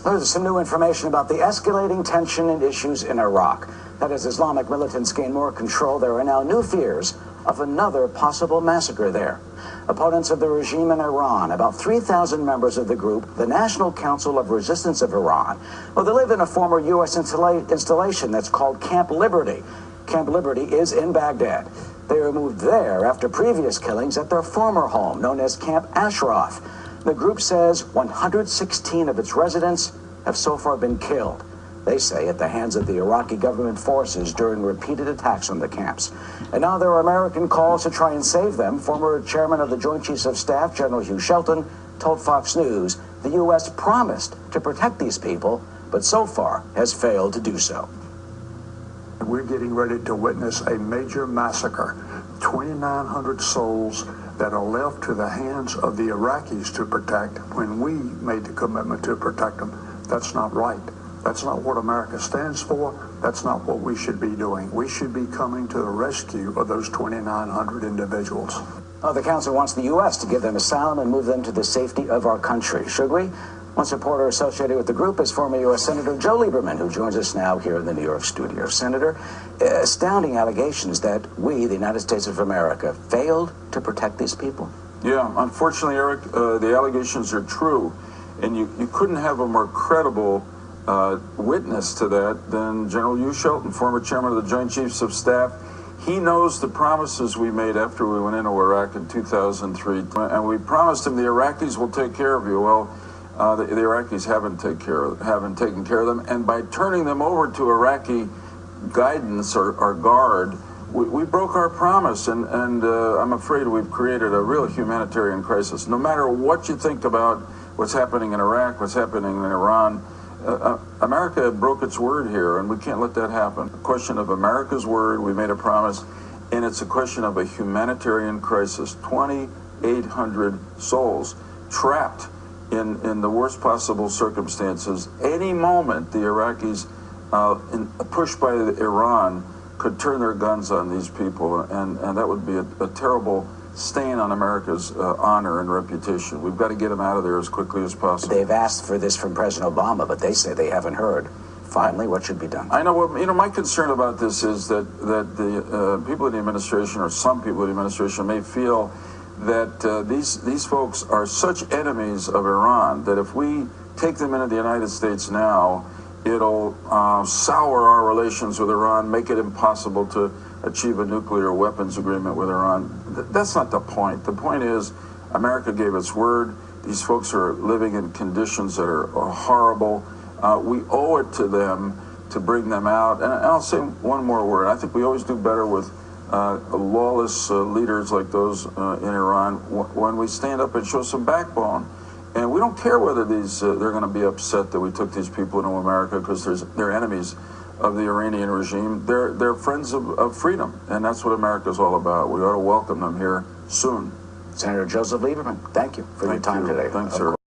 There's some new information about the escalating tension and issues in Iraq. That as Islamic militants gain more control, there are now new fears of another possible massacre there. Opponents of the regime in Iran, about 3,000 members of the group, the National Council of Resistance of Iran, well, they live in a former U.S. installation that's called Camp Liberty. Camp Liberty is in Baghdad. They were moved there after previous killings at their former home, known as Camp Ashraf. The group says 116 of its residents have so far been killed, they say, at the hands of the Iraqi government forces during repeated attacks on the camps. And now there are American calls to try and save them. Former chairman of the Joint Chiefs of Staff, General Hugh Shelton, told Fox News the U.S. promised to protect these people, but so far has failed to do so. We're getting ready to witness a major massacre. 2,900 souls that are left to the hands of the Iraqis to protect when we made the commitment to protect them. That's not right. That's not what America stands for. That's not what we should be doing. We should be coming to the rescue of those 2,900 individuals. The Council wants the U.S. to give them asylum and move them to the safety of our country. Should we? One supporter associated with the group is former U.S. Senator Joe Lieberman, who joins us now here in the New York studio. Senator, astounding allegations that we, the United States of America, failed to protect these people. Yeah, unfortunately, Eric, the allegations are true, and you couldn't have a more credible witness to that than General Hugh Shelton, former chairman of the Joint Chiefs of Staff. He knows the promises we made after we went into Iraq in 2003, and we promised him the Iraqis will take care of you. Well, the Iraqis haven't taken care of them, and by turning them over to Iraqi guidance or guard, we broke our promise, and I'm afraid we've created a real humanitarian crisis. No matter what you think about what's happening in Iraq, what's happening in Iran, America broke its word here, and we can't let that happen. A question of America's word, we made a promise, and it's a question of a humanitarian crisis. 2,800 souls trapped in the worst possible circumstances. Any moment the Iraqis, pushed by Iran, could turn their guns on these people, and that would be a terrible stain on America's honor and reputation. We've got to get them out of there as quickly as possible. They've asked for this from President Obama, but they say they haven't heard. Finally, what should be done? I know. Well, my concern about this is that the people in the administration, or some people in the administration, may feel that these folks are such enemies of Iran that if we take them into the United States now, it'll sour our relations with Iran, make it impossible to achieve a nuclear weapons agreement with Iran. That's not the point. The point is America gave its word. These folks are living in conditions that are horrible. We owe it to them to bring them out. And I'll say one more word. I think we always do better with lawless leaders like those in Iran when we stand up and show some backbone. And we don't care whether they're going to be upset that we took these people into America because they're enemies of the Iranian regime. They're friends of freedom, and that's what America's all about. We ought to welcome them here soon. Senator Joseph Lieberman, thank you for your time today. Thanks, sir.